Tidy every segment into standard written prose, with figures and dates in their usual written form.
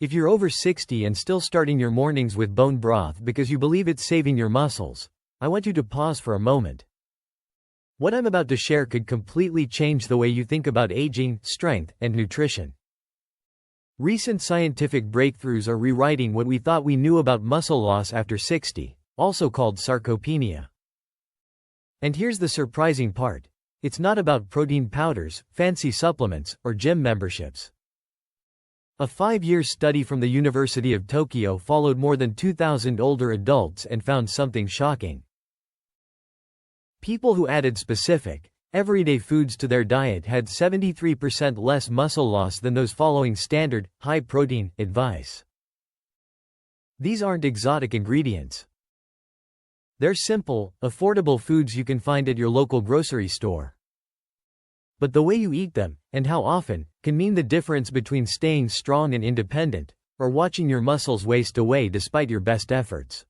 If you're over 60 and still starting your mornings with bone broth because you believe it's saving your muscles, I want you to pause for a moment. What I'm about to share could completely change the way you think about aging, strength, and nutrition. Recent scientific breakthroughs are rewriting what we thought we knew about muscle loss after 60, also called sarcopenia. And here's the surprising part. It's not about protein powders, fancy supplements, or gym memberships. A 5-year study from the University of Tokyo followed more than 2,000 older adults and found something shocking. People who added specific, everyday foods to their diet had 73% less muscle loss than those following standard, high-protein advice. These aren't exotic ingredients. They're simple, affordable foods you can find at your local grocery store. But the way you eat them, and how often, can mean the difference between staying strong and independent, or watching your muscles waste away despite your best efforts.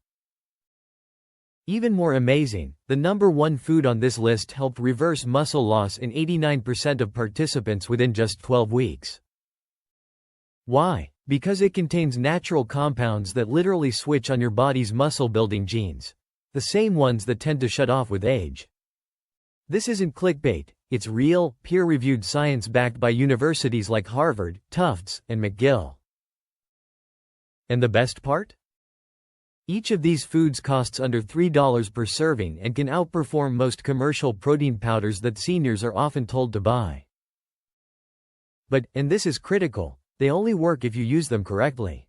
Even more amazing, the number one food on this list helped reverse muscle loss in 89% of participants within just 12 weeks. Why? Because it contains natural compounds that literally switch on your body's muscle-building genes, the same ones that tend to shut off with age. This isn't clickbait, it's real, peer-reviewed science backed by universities like Harvard, Tufts, and McGill. And the best part? Each of these foods costs under $3 per serving and can outperform most commercial protein powders that seniors are often told to buy. But, and this is critical, they only work if you use them correctly.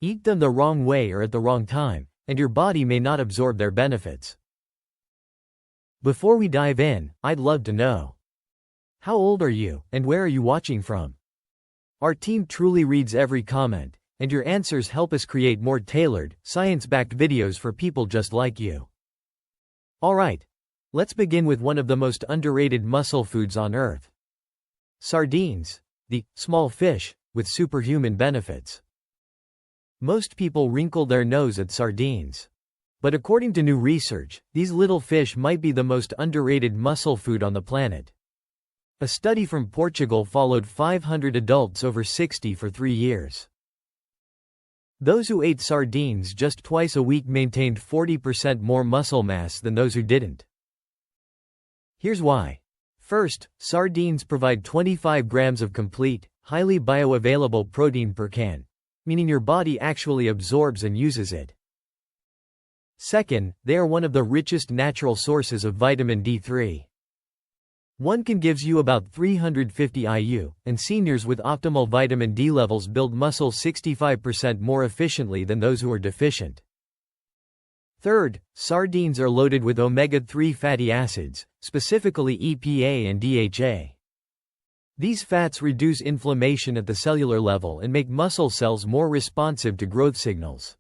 Eat them the wrong way or at the wrong time, and your body may not absorb their benefits. Before we dive in, I'd love to know. How old are you, and where are you watching from? Our team truly reads every comment, and your answers help us create more tailored, science-backed videos for people just like you. Alright, let's begin with one of the most underrated muscle foods on Earth. Sardines, the small fish with superhuman benefits. Most people wrinkle their nose at sardines. But according to new research, these little fish might be the most underrated muscle food on the planet. A study from Portugal followed 500 adults over 60 for 3 years. Those who ate sardines just twice a week maintained 40% more muscle mass than those who didn't. Here's why. First, sardines provide 25 grams of complete, highly bioavailable protein per can, meaning your body actually absorbs and uses it. Second, they are one of the richest natural sources of vitamin D3. One can gives you about 350 IU, and seniors with optimal vitamin D levels build muscle 65% more efficiently than those who are deficient. Third, sardines are loaded with omega-3 fatty acids, specifically EPA and DHA. These fats reduce inflammation at the cellular level and make muscle cells more responsive to growth signals.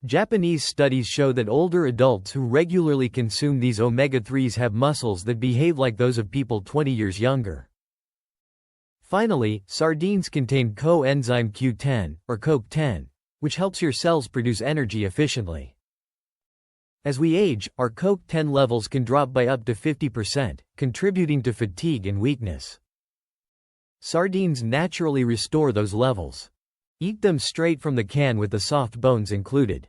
Japanese studies show that older adults who regularly consume these omega-3s have muscles that behave like those of people 20 years younger. Finally, sardines contain coenzyme Q10, or CoQ10, which helps your cells produce energy efficiently. As we age, our CoQ10 levels can drop by up to 50%, contributing to fatigue and weakness. Sardines naturally restore those levels. Eat them straight from the can with the soft bones included.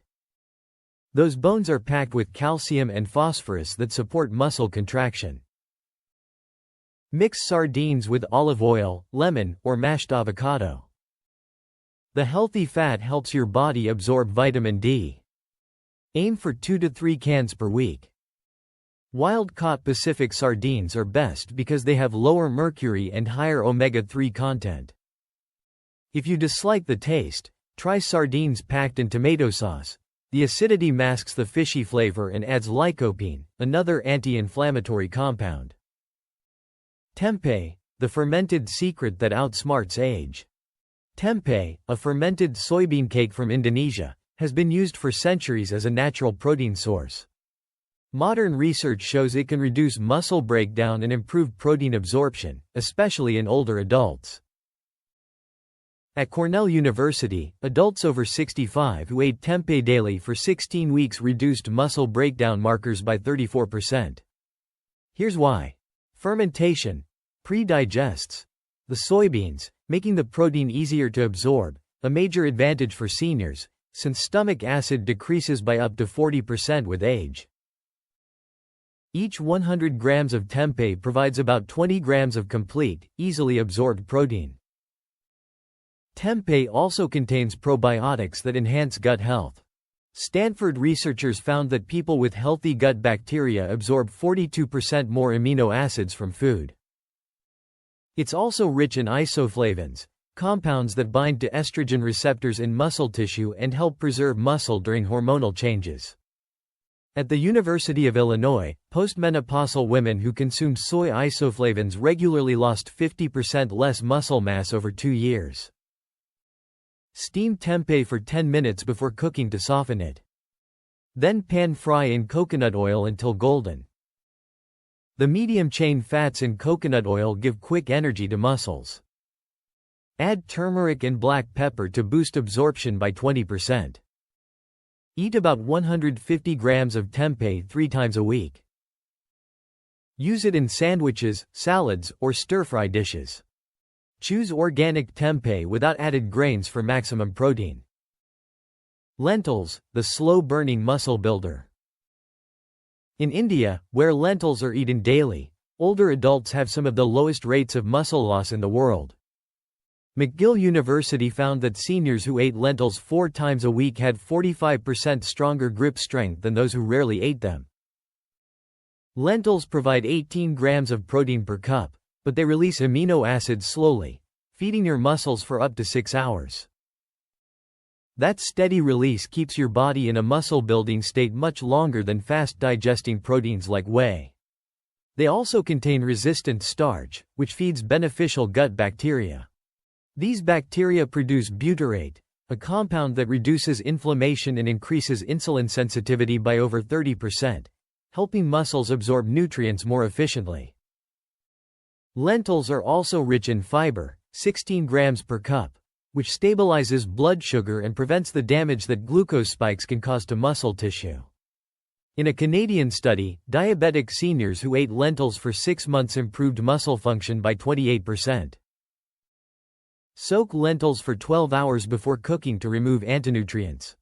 Those bones are packed with calcium and phosphorus that support muscle contraction. Mix sardines with olive oil, lemon, or mashed avocado. The healthy fat helps your body absorb vitamin D. Aim for 2 to 3 cans per week. Wild-caught Pacific sardines are best because they have lower mercury and higher omega-3 content. If you dislike the taste, try sardines packed in tomato sauce. The acidity masks the fishy flavor and adds lycopene, another anti-inflammatory compound. Tempeh, the fermented secret that outsmarts age. Tempeh, a fermented soybean cake from Indonesia, has been used for centuries as a natural protein source. Modern research shows it can reduce muscle breakdown and improve protein absorption, especially in older adults. At Cornell University, adults over 65 who ate tempeh daily for 16 weeks reduced muscle breakdown markers by 34%. Here's why. Fermentation pre-digests the soybeans, making the protein easier to absorb, a major advantage for seniors, since stomach acid decreases by up to 40% with age. Each 100 grams of tempeh provides about 20 grams of complete, easily absorbed protein. Tempeh also contains probiotics that enhance gut health. Stanford researchers found that people with healthy gut bacteria absorb 42% more amino acids from food. It's also rich in isoflavones, compounds that bind to estrogen receptors in muscle tissue and help preserve muscle during hormonal changes. At the University of Illinois, postmenopausal women who consumed soy isoflavones regularly lost 50% less muscle mass over 2 years. Steam tempeh for 10 minutes before cooking to soften it. Then pan fry in coconut oil until golden. The medium-chain fats in coconut oil give quick energy to muscles. Add turmeric and black pepper to boost absorption by 20%. Eat about 150 grams of tempeh 3 times a week. Use it in sandwiches, salads, or stir-fry dishes. Choose organic tempeh without added grains for maximum protein. Lentils, the slow-burning muscle builder. In India, where lentils are eaten daily, older adults have some of the lowest rates of muscle loss in the world. McGill University found that seniors who ate lentils 4 times a week had 45% stronger grip strength than those who rarely ate them. Lentils provide 18 grams of protein per cup, but they release amino acids slowly, feeding your muscles for up to 6 hours. That steady release keeps your body in a muscle-building state much longer than fast-digesting proteins like whey. They also contain resistant starch, which feeds beneficial gut bacteria. These bacteria produce butyrate, a compound that reduces inflammation and increases insulin sensitivity by over 30%, helping muscles absorb nutrients more efficiently. Lentils are also rich in fiber, 16 grams per cup, which stabilizes blood sugar and prevents the damage that glucose spikes can cause to muscle tissue. In a Canadian study, diabetic seniors who ate lentils for 6 months improved muscle function by 28%. Soak lentils for 12 hours before cooking to remove antinutrients.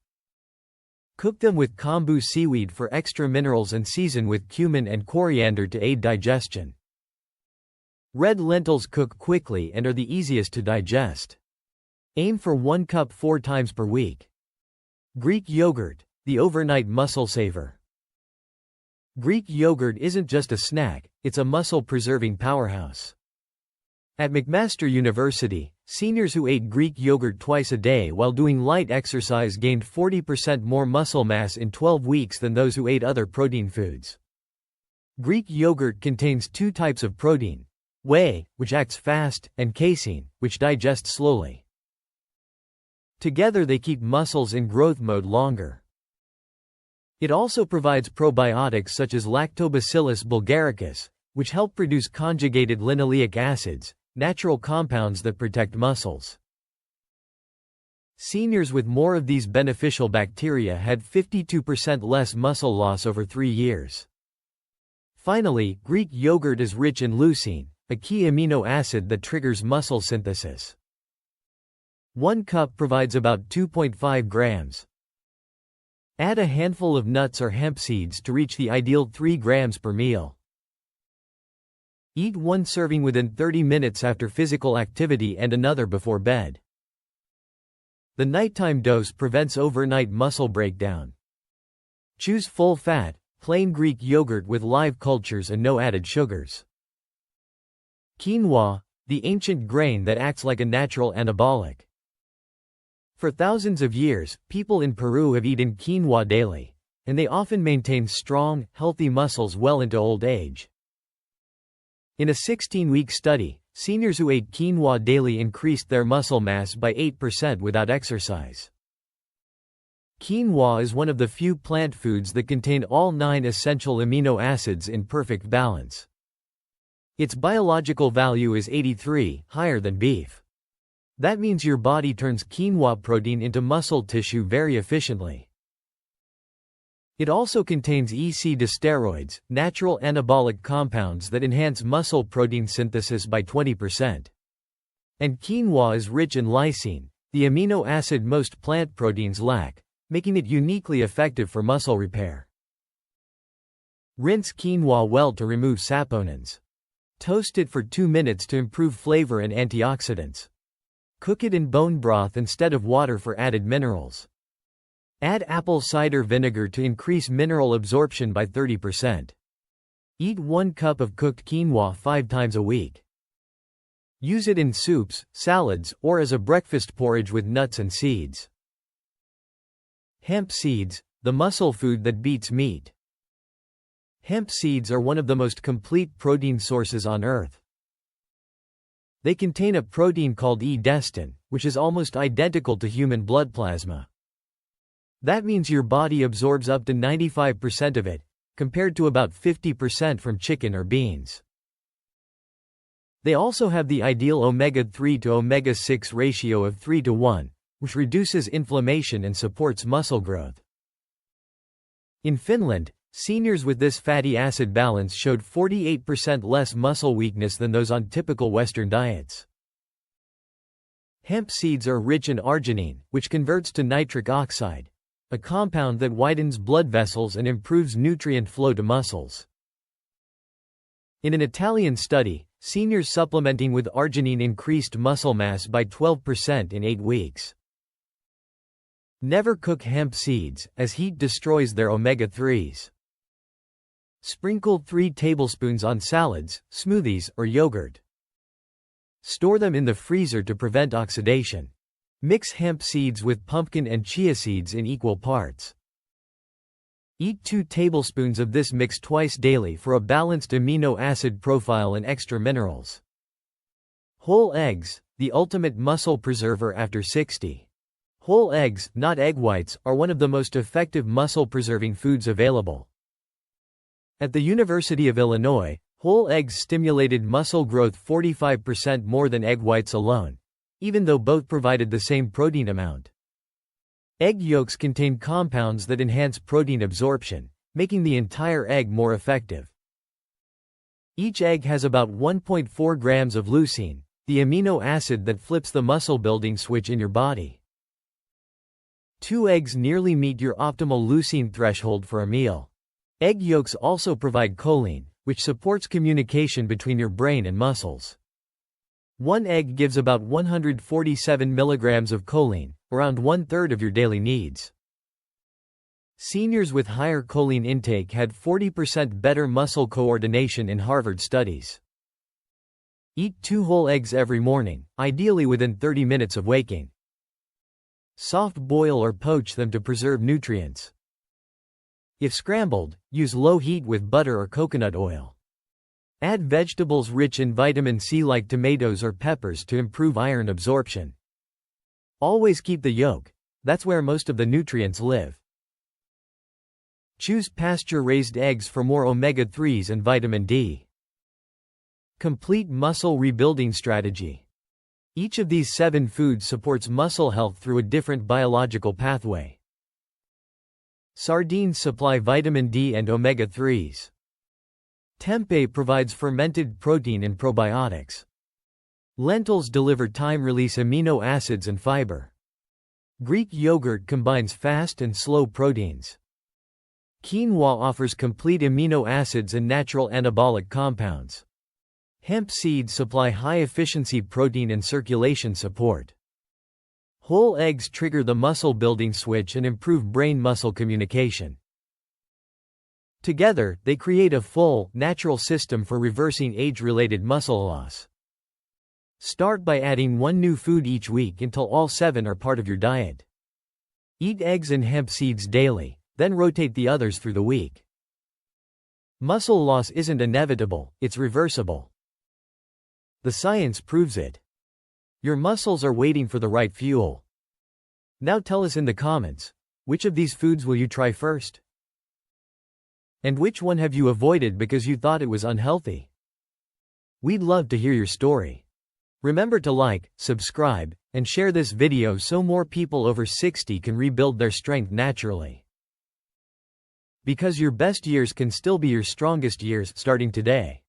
Cook them with kombu seaweed for extra minerals and season with cumin and coriander to aid digestion. Red lentils cook quickly and are the easiest to digest. Aim for 1 cup 4 times per week. Greek yogurt, the overnight muscle saver. Greek yogurt isn't just a snack, it's a muscle-preserving powerhouse. At McMaster University, seniors who ate Greek yogurt twice a day while doing light exercise gained 40% more muscle mass in 12 weeks than those who ate other protein foods. Greek yogurt contains 2 types of protein: whey, which acts fast, and casein, which digests slowly. Together they keep muscles in growth mode longer. It also provides probiotics such as Lactobacillus bulgaricus, which help produce conjugated linoleic acids, natural compounds that protect muscles. Seniors with more of these beneficial bacteria had 52% less muscle loss over 3 years. Finally, Greek yogurt is rich in leucine, a key amino acid that triggers muscle synthesis. 1 cup provides about 2.5 grams. Add a handful of nuts or hemp seeds to reach the ideal 3 grams per meal. Eat 1 serving within 30 minutes after physical activity and another before bed. The nighttime dose prevents overnight muscle breakdown. Choose full-fat, plain Greek yogurt with live cultures and no added sugars. Quinoa, the ancient grain that acts like a natural anabolic. For thousands of years, people in Peru have eaten quinoa daily, and they often maintain strong, healthy muscles well into old age. In a 16-week study, seniors who ate quinoa daily increased their muscle mass by 8% without exercise. Quinoa is one of the few plant foods that contain all 9 essential amino acids in perfect balance. Its biological value is 83, higher than beef. That means your body turns quinoa protein into muscle tissue very efficiently. It also contains EC-steroids, natural anabolic compounds that enhance muscle protein synthesis by 20%. And quinoa is rich in lysine, the amino acid most plant proteins lack, making it uniquely effective for muscle repair. Rinse quinoa well to remove saponins. Toast it for 2 minutes to improve flavor and antioxidants. Cook it in bone broth instead of water for added minerals. Add apple cider vinegar to increase mineral absorption by 30%. Eat 1 cup of cooked quinoa 5 times a week. Use it in soups, salads, or as a breakfast porridge with nuts and seeds. Hemp seeds, the muscle food that beats meat. Hemp seeds are one of the most complete protein sources on Earth. They contain a protein called E-destin, which is almost identical to human blood plasma. That means your body absorbs up to 95% of it, compared to about 50% from chicken or beans. They also have the ideal omega-3 to omega-6 ratio of 3:1, which reduces inflammation and supports muscle growth. In Finland, seniors with this fatty acid balance showed 48% less muscle weakness than those on typical Western diets. Hemp seeds are rich in arginine, which converts to nitric oxide, a compound that widens blood vessels and improves nutrient flow to muscles. In an Italian study, seniors supplementing with arginine increased muscle mass by 12% in 8 weeks. Never cook hemp seeds, as heat destroys their omega-3s. Sprinkle 3 tablespoons on salads, smoothies, or yogurt. Store them in the freezer to prevent oxidation. Mix hemp seeds with pumpkin and chia seeds in equal parts. Eat 2 tablespoons of this mix twice daily for a balanced amino acid profile and extra minerals. Whole eggs, the ultimate muscle preserver after 60. Whole eggs, not egg whites, are one of the most effective muscle-preserving foods available. At the University of Illinois, whole eggs stimulated muscle growth 45% more than egg whites alone, even though both provided the same protein amount. Egg yolks contain compounds that enhance protein absorption, making the entire egg more effective. Each egg has about 1.4 grams of leucine, the amino acid that flips the muscle-building switch in your body. 2 eggs nearly meet your optimal leucine threshold for a meal. Egg yolks also provide choline, which supports communication between your brain and muscles. 1 egg gives about 147 milligrams of choline, around 1/3 of your daily needs. Seniors with higher choline intake had 40% better muscle coordination in Harvard studies. Eat 2 whole eggs every morning, ideally within 30 minutes of waking. Soft boil or poach them to preserve nutrients. If scrambled, use low heat with butter or coconut oil. Add vegetables rich in vitamin C like tomatoes or peppers to improve iron absorption. Always keep the yolk, that's where most of the nutrients live. Choose pasture-raised eggs for more omega-3s and vitamin D. Complete muscle rebuilding strategy. Each of these 7 foods supports muscle health through a different biological pathway. Sardines supply vitamin D and omega-3s. Tempeh provides fermented protein and probiotics. Lentils deliver time-release amino acids and fiber. Greek yogurt combines fast and slow proteins. Quinoa offers complete amino acids and natural anabolic compounds. Hemp seeds supply high-efficiency protein and circulation support. Whole eggs trigger the muscle-building switch and improve brain-muscle communication. Together, they create a full, natural system for reversing age-related muscle loss. Start by adding 1 new food each week until all 7 are part of your diet. Eat eggs and hemp seeds daily, then rotate the others through the week. Muscle loss isn't inevitable, it's reversible. The science proves it. Your muscles are waiting for the right fuel. Now tell us in the comments, which of these foods will you try first? And which one have you avoided because you thought it was unhealthy? We'd love to hear your story. Remember to like, subscribe, and share this video so more people over 60 can rebuild their strength naturally. Because your best years can still be your strongest years starting today.